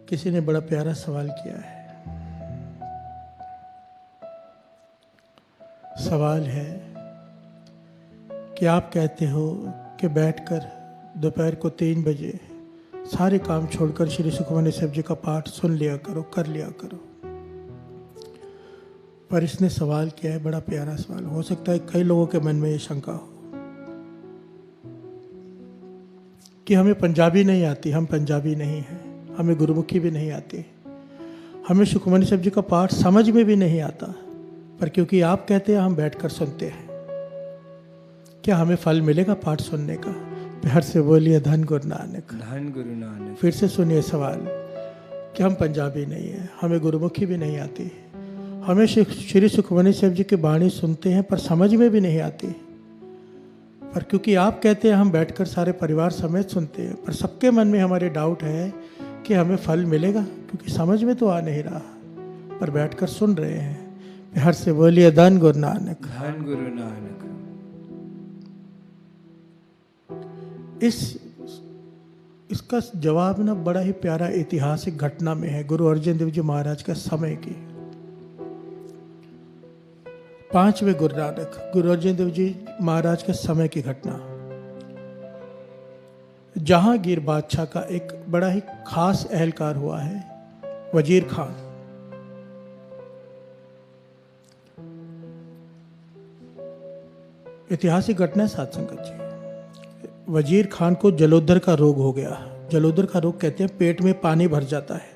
किसी ने बड़ा प्यारा सवाल किया है। सवाल है कि आप कहते हो कि बैठकर दोपहर को 3 बजे सारे काम छोड़कर श्री सुखमनी साहब जी का पाठ सुन लिया करो, कर लिया करो। पर इसने सवाल किया है, बड़ा प्यारा सवाल। हो सकता है कई लोगों के मन में ये शंका हो कि हमें पंजाबी नहीं आती, हम पंजाबी नहीं हैं, हमें गुरुमुखी भी नहीं आती, हमें सुखमनी साहब जी का पाठ समझ में भी नहीं आता, पर क्योंकि आप कहते हैं हम बैठकर सुनते हैं, क्या हमें फल मिलेगा पाठ सुनने का? प्यार से बोलिए धन गुरु नानक, धन गुरु नानक। फिर से सुनिए सवाल कि हम पंजाबी नहीं हैं, हमें गुरुमुखी भी नहीं आती, हमें श्री सुखमनी साहब जी की वाणी सुनते हैं पर समझ में भी नहीं आती, पर क्योंकि आप कहते हैं हम बैठकर सारे परिवार समेत सुनते हैं, पर सबके मन में हमारे डाउट है कि हमें फल मिलेगा, क्योंकि समझ में तो आ नहीं रहा पर बैठकर सुन रहे हैं। प्यार से बोलिए धन गुरु नानक, धन गुरु नानक। इसका जवाब ना बड़ा ही प्यारा ऐतिहासिक घटना में है, गुरु अर्जन देव जी महाराज का समय की। 5वें गुरु नानक गुरु अर्जन देव जी महाराज के समय की घटना। जहांगीर बादशाह का एक बड़ा ही खास एहलकार हुआ है, वजीर खान। ऐतिहासिक घटना है साध संगत जी। वजीर खान को जलोदर का रोग हो गया। जलोदर का रोग कहते हैं पेट में पानी भर जाता है,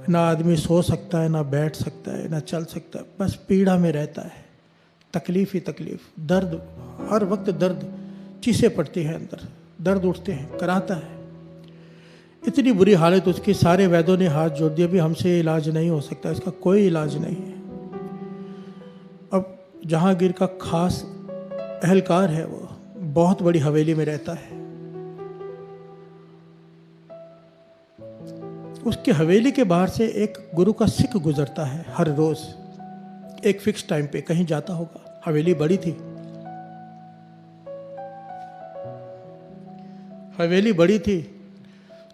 ना आदमी सो सकता है, ना बैठ सकता है, ना चल सकता है, बस पीड़ा में रहता है, तकलीफ ही तकलीफ, दर्द, हर वक्त दर्द, चीसें पड़ती हैं अंदर, दर्द उठते हैं, कराता है। इतनी बुरी हालत उसकी, सारे वैद्यों ने हाथ जोड़ दिया, भी हमसे इलाज नहीं हो सकता, इसका कोई इलाज नहीं है। अब जहांगीर का खास एहलकार है, वो बहुत बड़ी हवेली में रहता है। उसकी हवेली के बाहर से एक गुरु का सिख गुजरता है हर रोज, एक फिक्स टाइम पे कहीं जाता होगा। हवेली बड़ी थी, हवेली बड़ी थी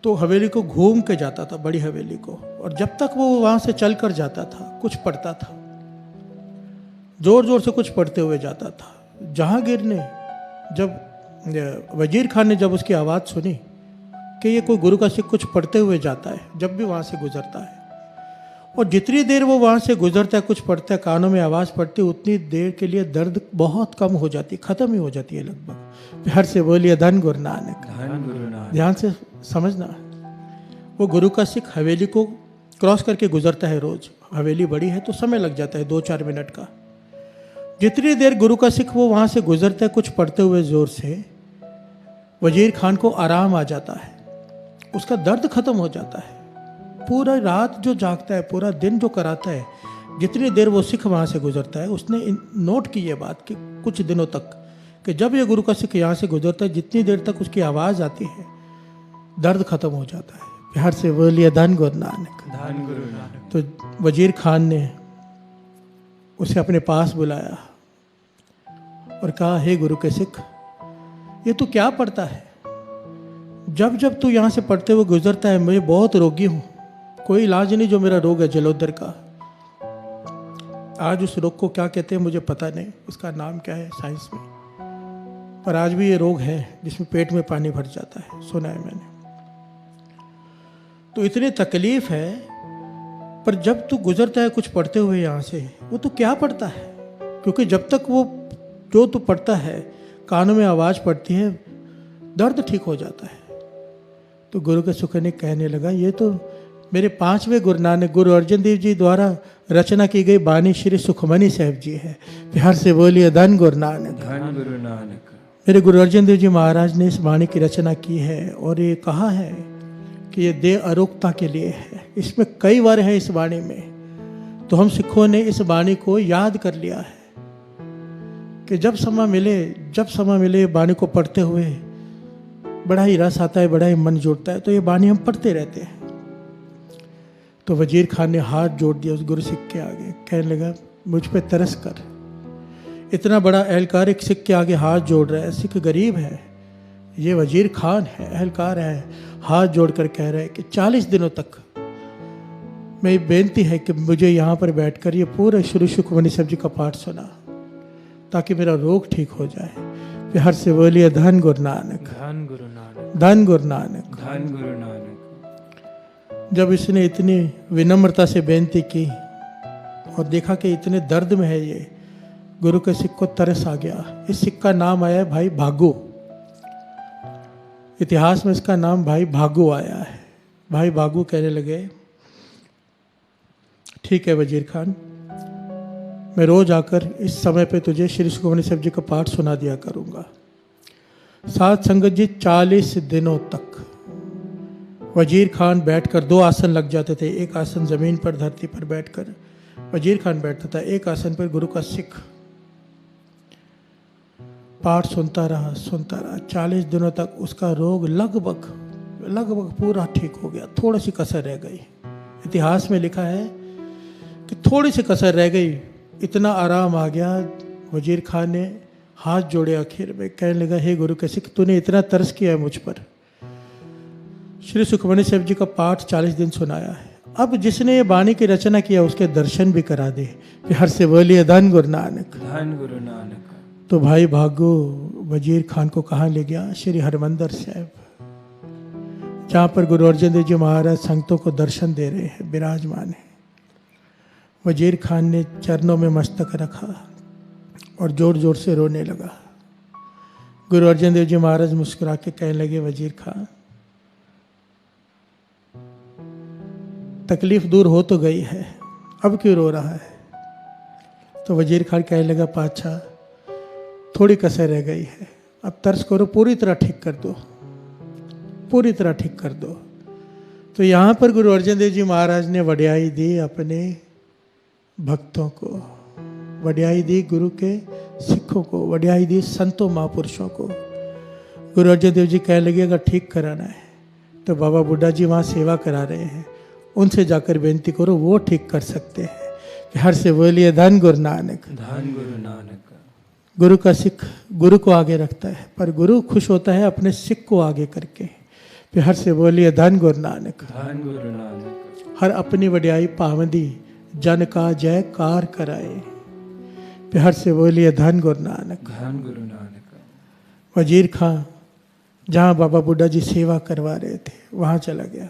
तो हवेली को घूम के जाता था, बड़ी हवेली को, और जब तक वो वहां से चल कर जाता था कुछ पढ़ता था, जोर जोर से कुछ पढ़ते हुए जाता था। जहांगीर ने जब वजीर खान ने जब उसकी आवाज़ सुनी कि ये कोई गुरु का सिख कुछ पढ़ते हुए जाता है, जब भी वहाँ से गुजरता है, और जितनी देर वो वहाँ से गुजरता है कुछ पढ़ता है, कानों में आवाज़ पड़ती, उतनी देर के लिए दर्द बहुत कम हो जाती, ख़त्म ही हो जाती है लगभग। प्यार से बोलिए धन गुरु नानक, धन गुरु नानक। ध्यान से समझना। वो गुरु का सिख हवेली को क्रॉस करके गुजरता है रोज़। हवेली बड़ी है तो समय लग जाता है 2-4 मिनट का। जितनी देर गुरु का सिख वो वहाँ से गुजरता है कुछ पढ़ते हुए जोर से, वजीर खान को आराम आ जाता है, उसका दर्द खत्म हो जाता है। पूरा रात जो जागता है, पूरा दिन जो कराता है, जितनी देर वो सिख वहाँ से गुजरता है, उसने नोट की ये बात कि कुछ दिनों तक कि जब ये गुरु का सिख यहाँ से गुजरता है, जितनी देर तक उसकी आवाज़ आती है दर्द खत्म हो जाता है। प्यार से बोलिए धन गुरु नानक, धन गुरु नानक। तो वजीर खान ने उसे अपने पास बुलाया और कहा, हे गुरु के सिख, ये तू क्या पढ़ता है? जब जब तू यहाँ से पढ़ते हुए गुजरता है, मैं बहुत रोगी हूँ, कोई इलाज नहीं जो मेरा रोग है जलोदर का। आज उस रोग को क्या कहते हैं मुझे पता नहीं, उसका नाम क्या है साइंस में, पर आज भी ये रोग है जिसमें पेट में पानी भर जाता है, सुना है मैंने। तो इतनी तकलीफ है, पर जब तू गुजरता है कुछ पढ़ते हुए यहाँ से, वो तू क्या पढ़ता है? क्योंकि जब तक वो जो तू पढ़ता है कानों में आवाज़ पड़ती है, दर्द ठीक हो जाता है। तो गुरु के सुख ने कहने लगा, ये तो मेरे 5वें गुरु नानक गुरु अर्जन देव जी द्वारा रचना की गई बानी श्री सुखमनी साहब जी है। प्यार से बोलिए धन गुरु नानक, धन गुरु नानक। मेरे गुरु अर्जन देव जी महाराज ने इस बाणी की रचना की है और ये कहा है कि ये देह अरोगता के लिए है। इसमें कई बार है इस बाणी में, तो हम सिखों ने इस बाणी को याद कर लिया है कि जब समय मिले बाणी को पढ़ते हुए बड़ा ही रस आता है, बड़ा ही मन जुड़ता है, तो ये बाणी हम पढ़ते रहते हैं। तो वजीर खान ने हाथ जोड़ दिया उस गुरु सिख के आगे, कहने लगा, मुझ पे तरस कर। इतना बड़ा एहलकार एक सिख के आगे हाथ जोड़ रहा है, सिख गरीब है, ये वजीर खान है, एहलकार है, हाथ जोड़कर कह रहा है कि 40 दिनों तक मेरी बेनती है कि मुझे यहाँ पर बैठकर ये पूरे श्री सुखमनी साहब जी का पाठ सुना, ताकि मेरा रोग ठीक हो जाए। प्यार से बोलिए धन गुरु नानक, धन गुरु नानक, धन गुरु नानक। धन गुरु नानक। जब इसने इतनी विनम्रता से बेनती की और देखा कि इतने दर्द में है ये, गुरु के सिख को तरस आ गया। इस सिख का नाम आया है भाई भागू, इतिहास में इसका नाम भाई भागू आया है। भाई भागू कहने लगे, ठीक है वजीर खान, मैं रोज आकर इस समय पे तुझे श्री सुखमनी साहब जी का पाठ सुना दिया करूंगा। साथ संगत जी 40 दिनों तक वजीर खान बैठकर 2 आसन लग जाते थे। एक आसन जमीन पर धरती पर बैठकर वजीर खान बैठता था, एक आसन पर गुरु का सिख पाठ सुनता रहा 40 दिनों तक उसका रोग लगभग पूरा ठीक हो गया। थोड़ी सी कसर रह गई। इतिहास में लिखा है कि थोड़ी सी कसर रह गई, इतना आराम आ गया। वजीर खान ने हाथ जोड़े आखिर में, कहने लगा, हे गुरु के सिख, तूने इतना तरस किया है मुझ पर, श्री सुखमनी साहब जी का पाठ 40 दिन सुनाया है, अब जिसने ये वाणी की रचना किया उसके दर्शन भी करा दे। हर से बोलिए धन गुरु नानक, धन गुरु नानक। तो भाई भागो वजीर खान को कहाँ ले गया? श्री हरमंदिर साहब, जहाँ पर गुरु अर्जन देव जी महाराज संगतों को दर्शन दे रहे हैं, विराजमान है। वजीर खान ने चरणों में मस्तक रखा और जोर जोर से रोने लगा। गुरु अर्जन देव जी महाराज मुस्कुरा के कहने लगे, वजीर खान, तकलीफ दूर हो तो गई है, अब क्यों रो रहा है? तो वजीर खान कहने लगा, पातशाह, थोड़ी कसर रह गई है, अब तरस करो, पूरी तरह ठीक कर दो, पूरी तरह ठीक कर दो। तो यहाँ पर गुरु अर्जन देव जी महाराज ने वड्याई दी अपने भक्तों को, वड्याई दी गुरु के सिखों को, वड्याई दी संतों महापुरुषों को। गुरु अर्जन देव जी कहने लगे, अगर ठीक कराना है तो बाबा बुड्ढा जी वहाँ सेवा करा रहे हैं, उनसे जाकर बेनती करो, वो ठीक कर सकते हैं। हर से बोलिए धन गुरु नानक, धन गुरु नानक। गुरु का सिख गुरु को आगे रखता है, पर गुरु खुश होता है अपने सिख को आगे करके। फिर हर से बोलिए धन गुरु नानक, धन गुरु नानक। हर अपनी वड्याई पावंदी जन का जयकार कराए। फिर हर से बोलिए धन गुरु नानक, धन गुरु नानक। वजीर खां जहाँ बाबा बुड्ढा जी सेवा करवा रहे थे वहाँ चला गया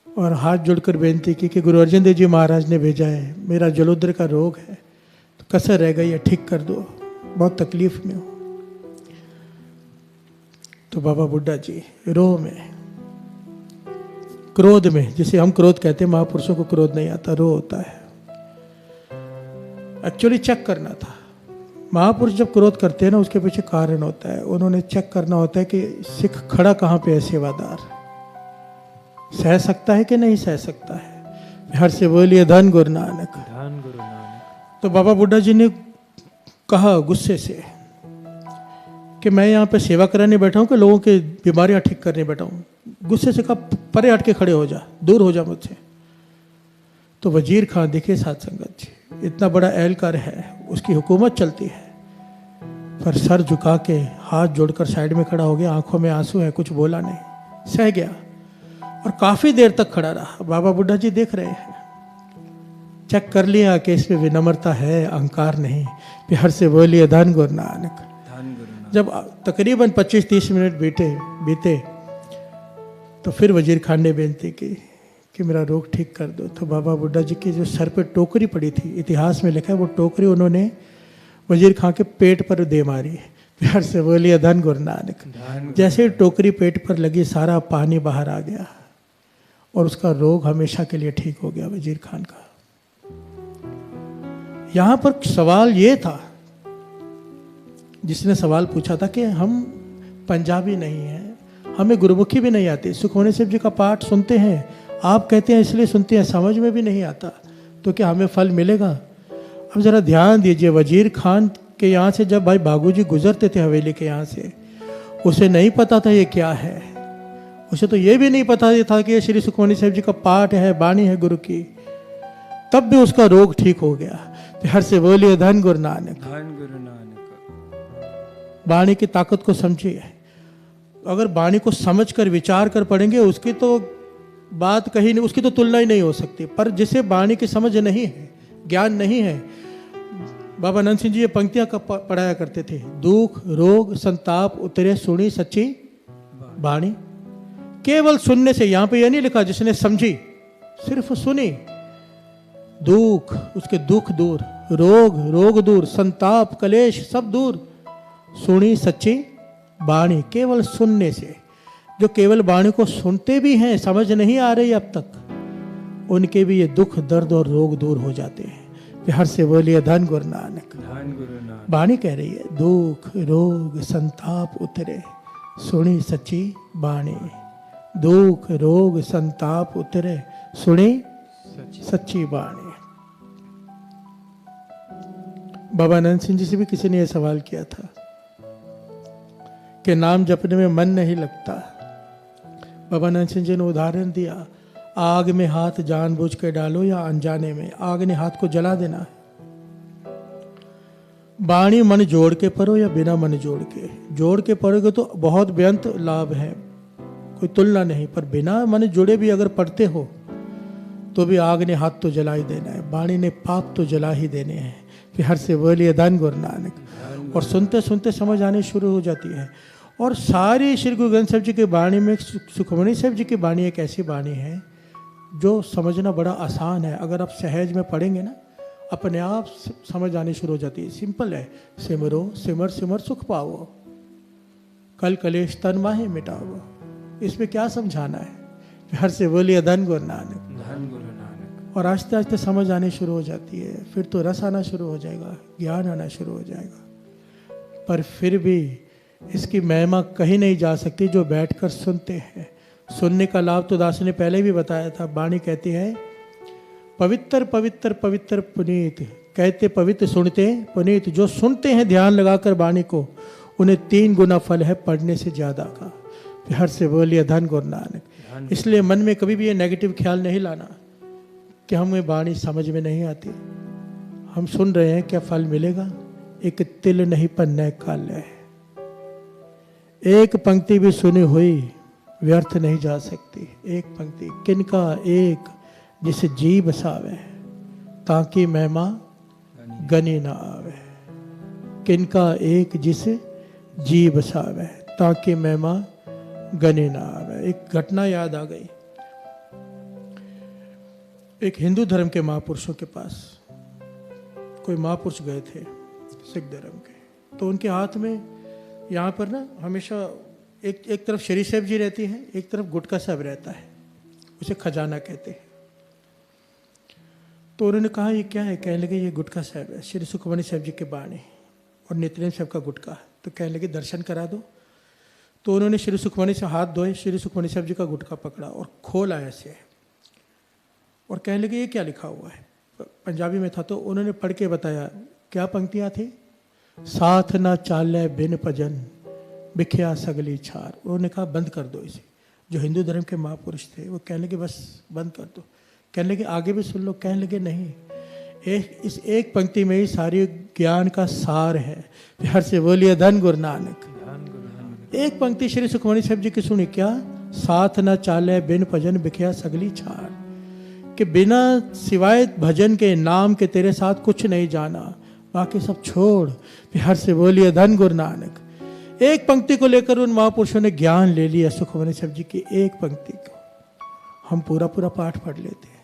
और हाथ जोड़कर बेनती की कि गुरु अर्जन देव जी महाराज ने भेजा है, मेरा जलोदर का रोग है, तो कसर रह गई है, ठीक कर दो, बहुत तकलीफ में हो। तो बाबा बुड्ढा जी रोह में, क्रोध में, जिसे हम क्रोध कहते हैं, महापुरुषों को क्रोध नहीं आता, रोह होता है। एक्चुअली चेक करना था। महापुरुष जब क्रोध करते हैं ना, उसके पीछे कारण होता है। उन्होंने चेक करना होता है कि सिख खड़ा कहाँ पे है, सेवादार सह सकता है कि नहीं सह सकता है। हर से बोलिए धन गुरु नानक, धन गुरु नानक। तो बाबा बुड्ढा जी ने कहा गुस्से से कि मैं यहाँ पे सेवा कराने बैठा हूँ कि लोगों की बीमारियाँ ठीक करने बैठा हूँ। गुस्से से कहा, परे हट के खड़े हो जा, दूर हो जा मुझसे। तो वजीर खान, देखिए साथ संगत जी, इतना बड़ा एहलकार है, उसकी हुकूमत चलती है, पर सर झुका के हाथ जोड़कर साइड में खड़ा हो गया, आंखों में आंसू है, कुछ बोला नहीं, सह गया और काफी देर तक खड़ा रहा। बाबा बुड्ढा जी देख रहे हैं, चेक कर लिया कि इसमें विनम्रता है, अहंकार नहीं। फिर हर से बोलिए धन गुरु नानक, धन गुरु नानक। जब तकरीबन 25-30 मिनट बीते तो फिर वजीर खान ने बेनती की कि मेरा रोग ठीक कर दो। तो बाबा बुड्ढा जी के जो सर पे टोकरी पड़ी थी, इतिहास में लिखा है, वो टोकरी उन्होंने वजीर खान के पेट पर दे मारी। प्यार से बोलिए धन गुरु नानक। जैसे टोकरी पेट पर लगी, सारा पानी बाहर आ गया और उसका रोग हमेशा के लिए ठीक हो गया वजीर खान का। यहां पर सवाल ये था, जिसने सवाल पूछा था कि हम पंजाबी नहीं हैं, हमें गुरुमुखी भी नहीं आती, सुखमनी साहब जी का पाठ सुनते हैं, आप कहते हैं इसलिए सुनते हैं, समझ में भी नहीं आता, तो क्या हमें फल मिलेगा? अब ज़रा ध्यान दीजिए, वजीर खान के यहाँ से जब भाई भागू जी गुजरते थे हवेली के यहाँ से, उसे नहीं पता था ये क्या है, उसे तो ये भी नहीं पता था कि ये श्री सुखमनी साहब जी का पाठ है, वाणी है गुरु की, तब भी उसका रोग ठीक हो गया। हर से बोलिए धन गुरु नानक, धन गुरु नानक। वाणी की ताकत को समझिए। अगर वाणी को समझकर विचार कर पढ़ेंगे, उसकी तो बात कहीं नहीं, उसकी तो तुलना ही नहीं हो सकती। पर जिसे वाणी की समझ नहीं है, ज्ञान नहीं है, बाबा नंद सिंह जी ये पंक्तियां पढ़ाया करते थे, दुख रोग संताप उतरे सुनी सच्ची वाणी। केवल सुनने से, यहां पे यह नहीं लिखा जिसने समझी, सिर्फ सुनी, दुख उसके दुख दूर, रोग दूर, संताप कलेश सब दूर, सुनी सच्ची वाणी। केवल सुनने से, जो केवल वाणी को सुनते भी हैं, समझ नहीं आ रही अब तक, उनके भी ये दुख दर्द और रोग दूर हो जाते हैं। हर से बोलिए धन गुरु नानक। धन गुरु नानक। वाणी कह रही है, दुख रोग संताप उतरे सुनी सच्ची वाणी। दुख रोग संताप उतरे सुनी सच्ची वाणी। बाबा नंद सिंह जी से भी किसी ने यह सवाल किया था कि नाम जपने में मन नहीं लगता। बाबा नंद सिंह जी ने उदाहरण दिया, आग में हाथ जानबूझ के डालो या अनजाने में, आग ने हाथ को जला देना है। वाणी मन जोड़ के पढ़ो या बिना मन जोड़ के पढ़ोगे तो बहुत बेअंत लाभ है, कोई तुलना नहीं। पर बिना मन जुड़े भी अगर पढ़ते हो तो भी आग ने हाथ तो जला ही देना है, वाणी ने पाप तो जला ही देने हैं। फिर हर से बोलिए धन गुरु नानक। और सुनते सुनते समझ आनी शुरू हो जाती है। और सारी श्री गुरु ग्रंथ साहिब जी की वाणी में सुखमणि साहिब जी की वाणी एक ऐसी वाणी है जो समझना बड़ा आसान है। अगर आप सहज में पढ़ेंगे ना, अपने आप समझ आनी शुरू हो जाती है। सिंपल है, सिमरो सिमर सिमर सुख पाओ, कल कलेश तन माहे मिटाओ। इसमें क्या समझाना है? हर से बोलिए धन गुरु नानक। धन गुरु नानक। और आस्ते आस्ते समझ आनी शुरू हो जाती है। फिर तो रस आना शुरू हो जाएगा, ज्ञान आना शुरू हो जाएगा। पर फिर भी इसकी महिमा कहीं नहीं जा सकती जो बैठकर सुनते हैं। सुनने का लाभ तो दास ने पहले भी बताया था। वाणी कहती है, पवित्र पवित्र पवित्र पुनीत, कहते पवित्र सुनते पुनीत। जो सुनते हैं ध्यान लगाकर वाणी को, उन्हें 3 गुना फल है पढ़ने से ज्यादा का। हर से बोलिए धन गुरु नानक। इसलिए मन में कभी भी ये नेगेटिव ख्याल नहीं लाना कि हमें वाणी समझ में नहीं आती। हम सुन रहे हैं, क्या फल मिलेगा? एक तिल नहीं पन्ने काल है। एक पंक्ति भी सुनी हुई व्यर्थ नहीं जा सकती। एक पंक्ति किनका एक जिसे जी बसावे, ताकि महिमा गनी ना आवे। किनका एक जिसे जी बसावे, ताकि महिमा गनी ना आवे। एक घटना याद आ गई। एक हिंदू धर्म के महापुरुषों के पास कोई महापुरुष गए थे, सिख धर्म के। तो उनके हाथ में यहाँ पर ना हमेशा एक तरफ श्री साहिब जी रहती है, एक तरफ गुटका साहब रहता है, उसे खजाना कहते हैं। तो उन्होंने कहा ये क्या है? कहने लगे ये गुटका साहब है, श्री सुखमणि साहब जी के बाणी और नित्यनेम साहब का गुटका। तो कहने लगे दर्शन करा दो। तो उन्होंने श्री सुखमणि से हाथ धोए, श्री सुखमणि साहब जी का गुटका पकड़ा और खोला ऐसे, और कहने लगे ये क्या लिखा हुआ है? पंजाबी में था। तो उन्होंने पढ़ के बताया क्या पंक्तियाँ थी। साथ ना चाले बिन भजन बिखिया सगली छार। उन्होंने कहा बंद कर दो इसे। जो हिंदू धर्म के महापुरुष थे वो कहने लगे बस बंद कर दो। कहने लगे आगे भी सुन लो। कहने लगे नहीं, इस एक पंक्ति में ही सारी ज्ञान का सार है। हर से बोलिए धन गुरु नानक। एक पंक्ति श्री सुखमणि साहब जी की सुनी, क्या? साथ न चाले बिन भजन बिखिया सगली छार। कि बिना सिवाय भजन के, नाम के तेरे साथ कुछ नहीं जाना, बाकी सब छोड़। हर से बोलिए धन गुरु नानक। एक पंक्ति को लेकर उन महापुरुषों ने ज्ञान ले लिया। सुखमणि साहब जी की एक पंक्ति को हम पूरा पाठ पढ़ लेते हैं।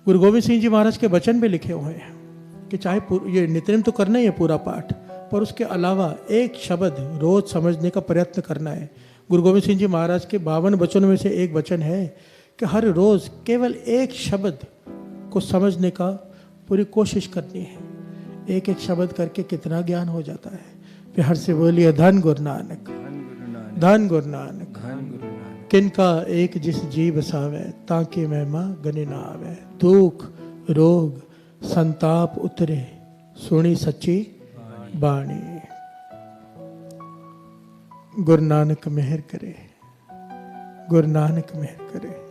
गुरु गोविंद सिंह जी महाराज के वचन में लिखे हुए हैं कि चाहे ये नित्यनेम तो करना ही है पूरा पाठ, पर उसके अलावा एक शब्द रोज समझने का प्रयत्न करना है। गुरु गोविंद सिंह जी महाराज के 52 वचनों में से एक वचन है कि हर रोज केवल एक शब्द को समझने का पूरी कोशिश करनी है। एक एक शब्द करके कितना ज्ञान हो जाता है। फिर हर से बोलिए धन गुरु नानक। धन गुरु नानक। किनका एक जिस जी बसावे, ताकि महिमा गनी ना आवे। दुख रोग संताप उतरे, सुनी सच्ची बाणी। गुरु नानक मेहर करे, गुरु नानक मेहर करे।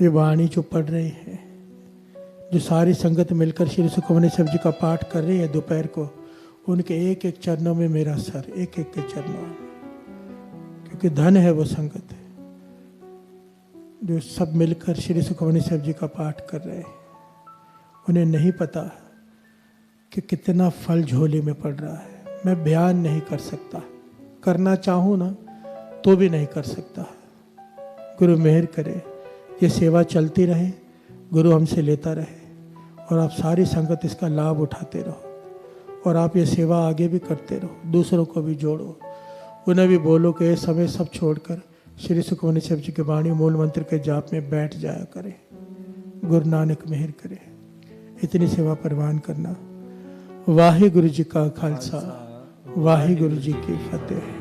ये वाणी जो पढ़ रहे हैं, जो सारी संगत मिलकर श्री सुखमणि साहब जी का पाठ कर रही है दोपहर को, उनके एक एक चरणों में मेरा सर, एक एक के चरणों में क्योंकि धन है वो संगत है जो सब मिलकर श्री सुखमनी साहब जी का पाठ कर रहे हैं। उन्हें नहीं पता कि कितना फल झोली में पड़ रहा है। मैं बयान नहीं कर सकता, करना चाहूँ ना तो भी नहीं कर सकता। गुरु मेहर करे, ये सेवा चलती रहे, गुरु हमसे लेता रहे और आप सारी संगत इसका लाभ उठाते रहो और आप ये सेवा आगे भी करते रहो, दूसरों को भी जोड़ो। उन्हें भी बोलो कि ये समय सब छोड़कर श्री सुखमनी साहब जी के वाणी मूल मंत्र के जाप में बैठ जाया करें। गुरु नानक मेहर करे, इतनी सेवा परवान करना। वाहे गुरु जी का खालसा, वाहे गुरु जी की फतेह।